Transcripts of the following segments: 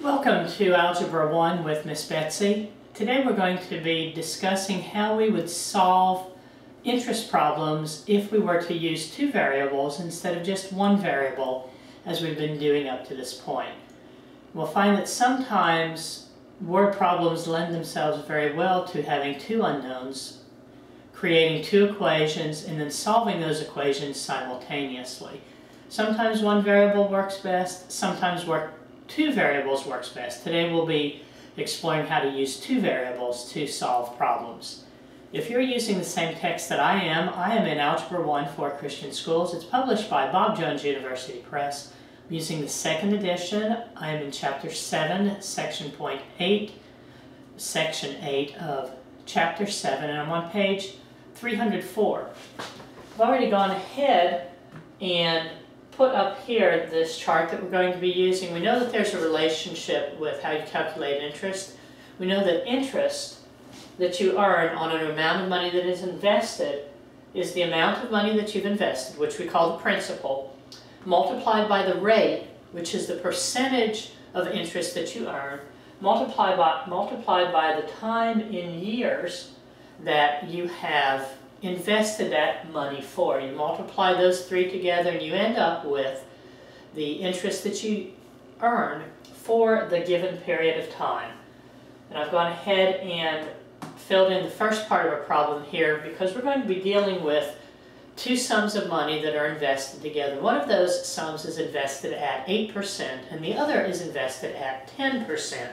Welcome to Algebra 1 with Miss Betsy. Today we're going to be discussing how we would solve interest problems if we were to use two variables instead of just one variable, as we've been doing up to this point. We'll find that sometimes word problems lend themselves very well to having two unknowns, creating two equations, and then solving those equations simultaneously. Sometimes one variable works best, sometimes two variables works best. Today we'll be exploring how to use two variables to solve problems. If you're using the same text that I am in Algebra 1 for Christian Schools. It's published by Bob Jones University Press. I'm using the second edition. I am in Chapter 7, Section 8, Section 8 of Chapter 7, and I'm on page 304. I've already gone ahead and put up here this chart that we're going to be using. We know that there's a relationship with how you calculate interest. We know that interest that you earn on an amount of money that is invested is the amount of money that you've invested, which we call the principal, multiplied by the rate, which is the percentage of interest that you earn, multiplied by the time in years that you have invested that money for. You multiply those three together and you end up with the interest that you earn for the given period of time. And I've gone ahead and filled in the first part of our problem here because we're going to be dealing with two sums of money that are invested together. One of those sums is invested at 8% and the other is invested at 10%.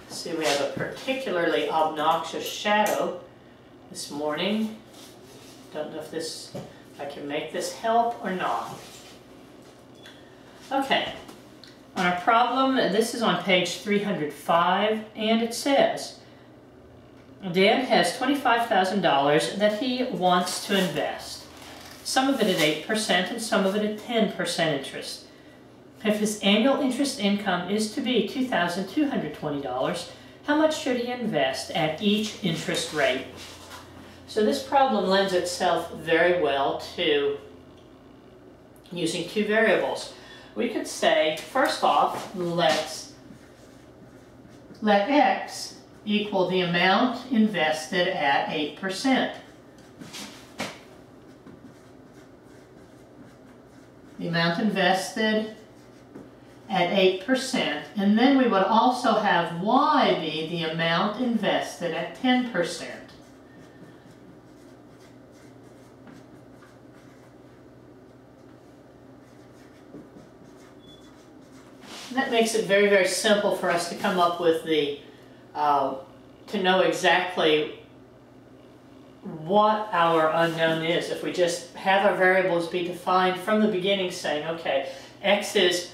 See, we have a particularly obnoxious shadow this morning. Don't know if I can make this help or not. Okay, on our problem, this is on page 305, and it says, Dan has $25,000 that he wants to invest. Some of it at 8% and some of it at 10% interest. If his annual interest income is to be $2,220, how much should he invest at each interest rate? So this problem lends itself very well to using two variables. We could say, first off, let x equal the amount invested at 8%. The amount invested at 8%, and then we would also have y be the amount invested at 10%. And that makes it very, very simple for us to come up with the, to know exactly what our unknown is. If we just have our variables be defined from the beginning saying, okay, x is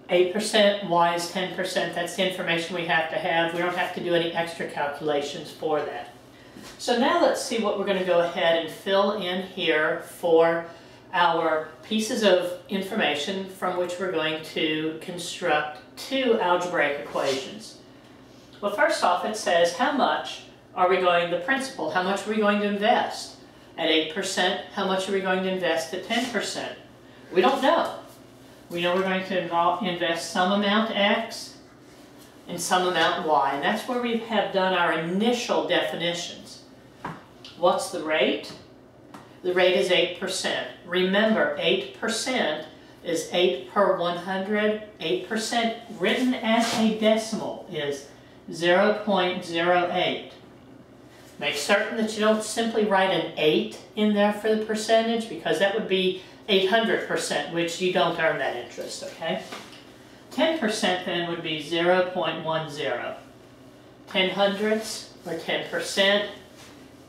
8%, y is 10%, that's the information we have to have. We don't have to do any extra calculations for that. So now let's see what we're going to go ahead and fill in here for our pieces of information from which we're going to construct two algebraic equations. Well, first off, it says how much are we going, the principal, how much are we going to invest? At 8%, how much are we going to invest at 10%? We don't know. We know we're going to invest some amount x and some amount y, and that's where we have done our initial definitions. What's the rate? The rate is 8%. Remember, 8% is 8 per 100. 8% written as a decimal is 0.08. Make certain that you don't simply write an 8 in there for the percentage, because that would be 800%, which you don't earn that interest, okay? 10% then would be 0.10. 10 hundredths or 10%,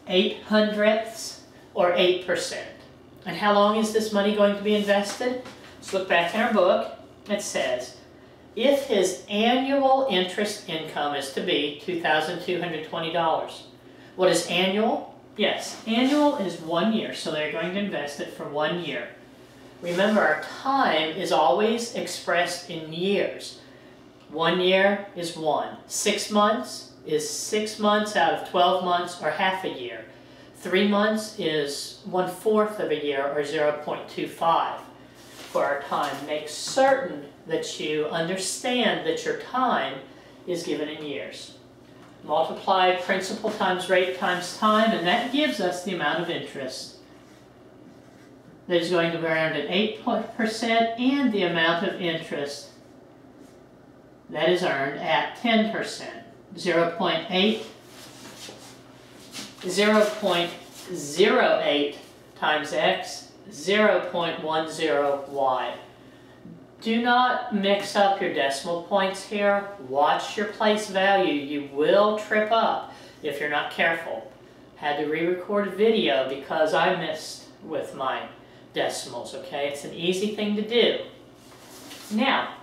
8 hundredths or 8%. And how long is this money going to be invested? Let's look back in our book. It says, if his annual interest income is to be $2,220. What is annual? Yes, annual is 1 year, so they're going to invest it for 1 year. Remember, our time is always expressed in years. 1 year is 1. 6 months is 6 months out of 12 months, or half a year. 3 months is 1/4 of a year, or 0.25 for our time. Make certain that you understand that your time is given in years. Multiply principal times rate times time, and that gives us the amount of interest that is going to be earned at 8% and the amount of interest that is earned at 10%. 0.08 times x, 0.10y. Do not mix up your decimal points here. Watch your place value. You will trip up if you're not careful. Had to re-record a video because I missed with my decimals, okay? It's an easy thing to do. Now,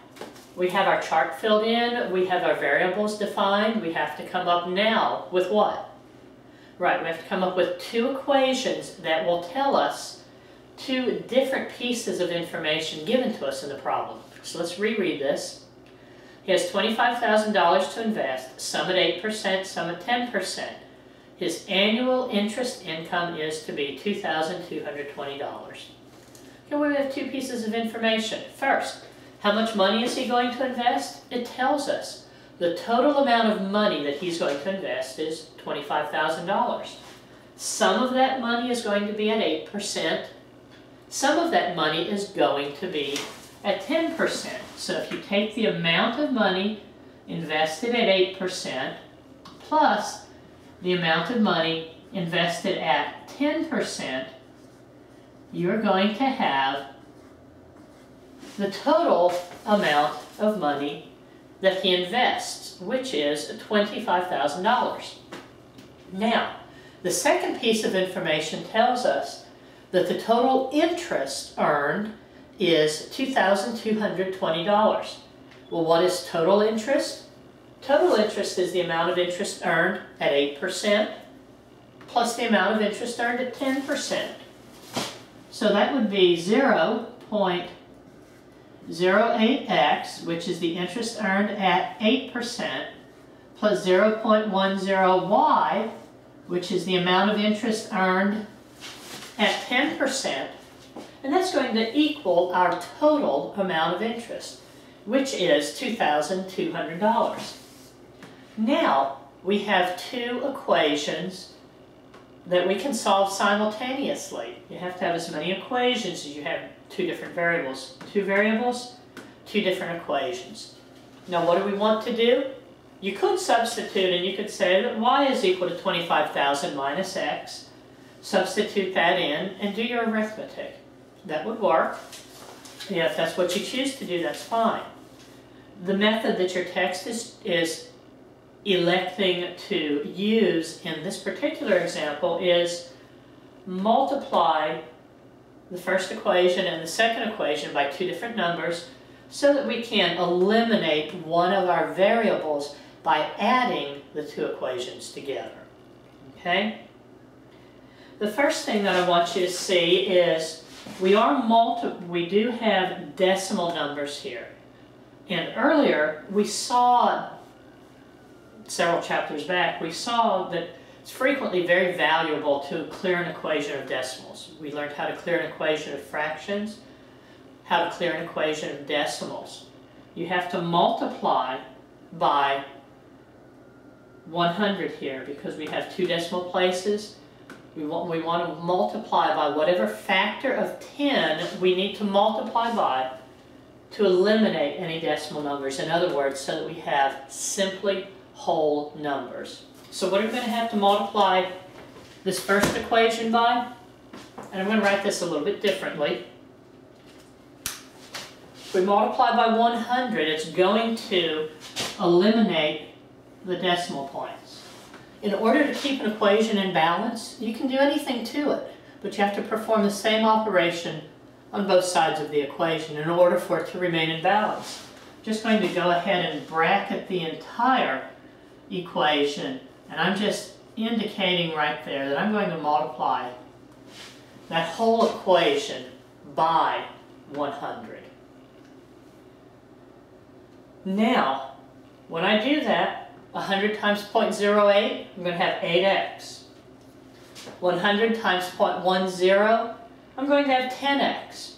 we have our chart filled in, we have our variables defined, we have to come up now with what? Right, we have to come up with 2 equations that will tell us 2 different pieces of information given to us in the problem. So let's reread this. He has $25,000 to invest, some at 8%, some at 10%. His annual interest income is to be $2,220. Here we have 2 pieces of information. First, how much money is he going to invest? It tells us the total amount of money that he's going to invest is $25,000. Some of that money is going to be at 8%. Some of that money is going to be at 10%. So if you take the amount of money invested at 8% plus the amount of money invested at 10%, you're going to have the total amount of money that he invests, which is $25,000. Now, the second piece of information tells us that the total interest earned is $2,220. Well, what is total interest? Total interest is the amount of interest earned at 8% plus the amount of interest earned at 10%. So that would be 0.08x, which is the interest earned at 8%, plus 0.10y, which is the amount of interest earned at 10%, and that's going to equal our total amount of interest, which is $2,200. Now, we have 2 equations that we can solve simultaneously. You have to have as many equations as you have 2 different variables. 2 variables, 2 different equations. Now, what do we want to do? You could substitute, and you could say that y is equal to 25,000 minus x. Substitute that in and do your arithmetic. That would work. Yeah, if that's what you choose to do, that's fine. The method that your text is electing to use in this particular example is multiply the first equation and the second equation by 2 different numbers so that we can eliminate one of our variables by adding the 2 equations together. Okay? The first thing that I want you to see is we do have decimal numbers here. And earlier we saw, several chapters back, we saw that it's frequently very valuable to clear an equation of decimals. We learned how to clear an equation of fractions, how to clear an equation of decimals. You have to multiply by 100 here because we have 2 decimal places. We want to multiply by whatever factor of 10 we need to multiply by to eliminate any decimal numbers. In other words, so that we have simply whole numbers. So what are we going to have to multiply this first equation by? And I'm going to write this a little bit differently. If we multiply by 100, it's going to eliminate the decimal points. In order to keep an equation in balance, you can do anything to it, but you have to perform the same operation on both sides of the equation in order for it to remain in balance. I'm just going to go ahead and bracket the entire equation, and I'm just indicating right there that I'm going to multiply that whole equation by 100. Now, when I do that, 100 times 0.08, I'm going to have 8x. 100 times 0.10, I'm going to have 10x.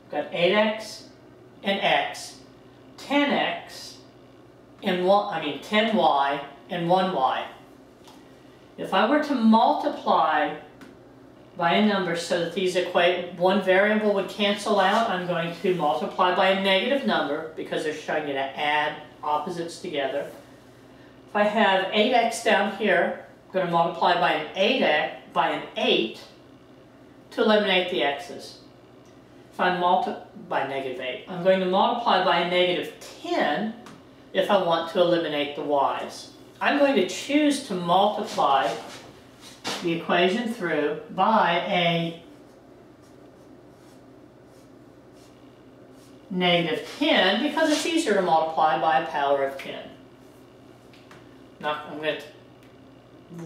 I've got 8x and x. 10x and 10y and 1y. If I were to multiply by a number so that these one variable would cancel out, I'm going to multiply by a negative number because they're showing you to add opposites together. If I have 8x down here, I'm going to multiply by an 8 to eliminate the x's. If I multiply by -8, I'm going to multiply by a -10 if I want to eliminate the y's. I'm going to choose to multiply the equation through by a -10 because it's easier to multiply by a power of 10. Now I'm going to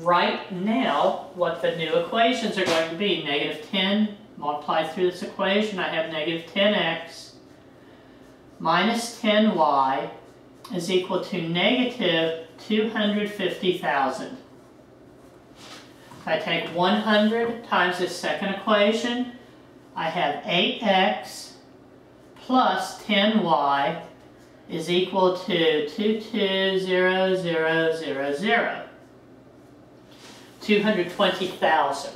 write now what the new equations are going to be. -10 multiplied through this equation, I have -10x minus 10y is equal to -250,000. If I take 100 times this second equation, I have 8x plus 10y is equal to 220000. 220,000.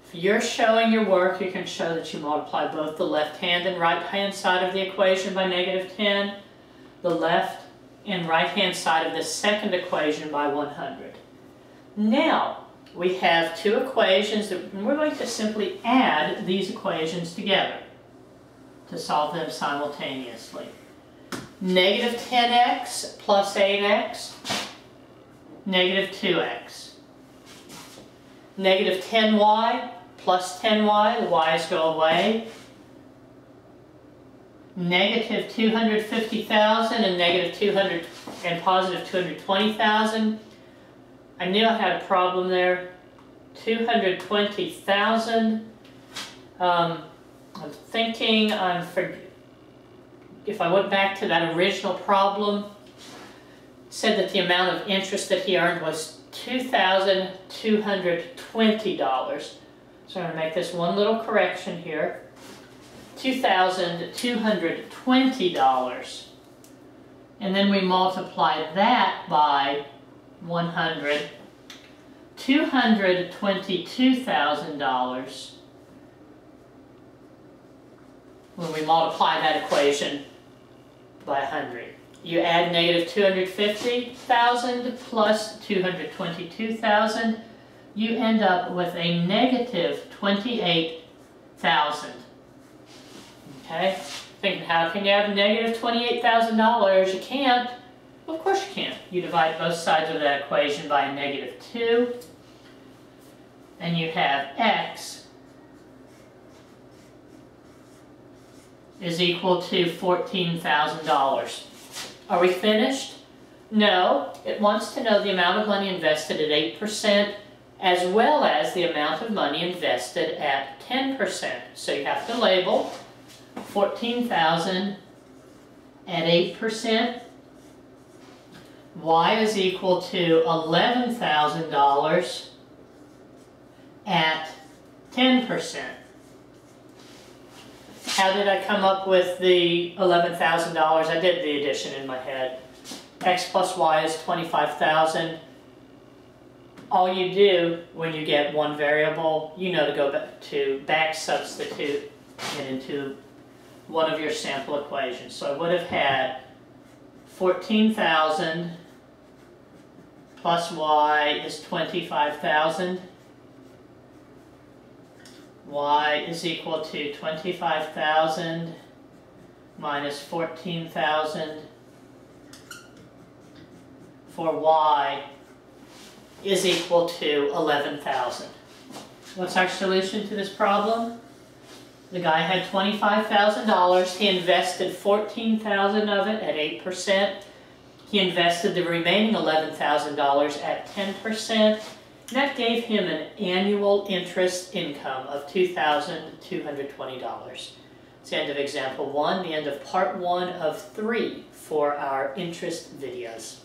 If you're showing your work, you can show that you multiply both the left-hand and right-hand side of the equation by -10, the left and right-hand side of the second equation by 100. Now, we have two equations that we're going to simply add these equations together to solve them simultaneously. -10x plus 8x, -2x. -10y plus 10y, the y's go away. -250,000 and -200 and positive 220,000. I knew I had a problem there. 220,000. I'm thinking if I went back to that original problem, said that the amount of interest that he earned was $2,220. So I'm going to make this one little correction here. $2,220. And then we multiply that by 100. $222,000 when we multiply that equation by 100. You add -250,000 plus 222,000, you end up with a -28,000. Okay? Thinking, how can you have -$28,000? You can't. Well, of course you can't. You divide both sides of that equation by a -2, and you have x is equal to $14,000. Are we finished? No. It wants to know the amount of money invested at 8% as well as the amount of money invested at 10%. So you have to label 14,000 at 8%. Y is equal to $11,000 at 10%. How did I come up with the $11,000? I did the addition in my head. X plus Y is 25,000. All you do when you get one variable, you know to go back substitute it into one of your sample equations. So I would have had 14,000 plus Y is 25,000. Y is equal to 25,000 minus 14,000 for Y is equal to 11,000. What's our solution to this problem? The guy had $25,000. He invested 14,000 of it at 8%. He invested the remaining $11,000 at 10%. That gave him an annual interest income of $2,220. It's the end of example 1, the end of part 1 of 3 for our interest videos.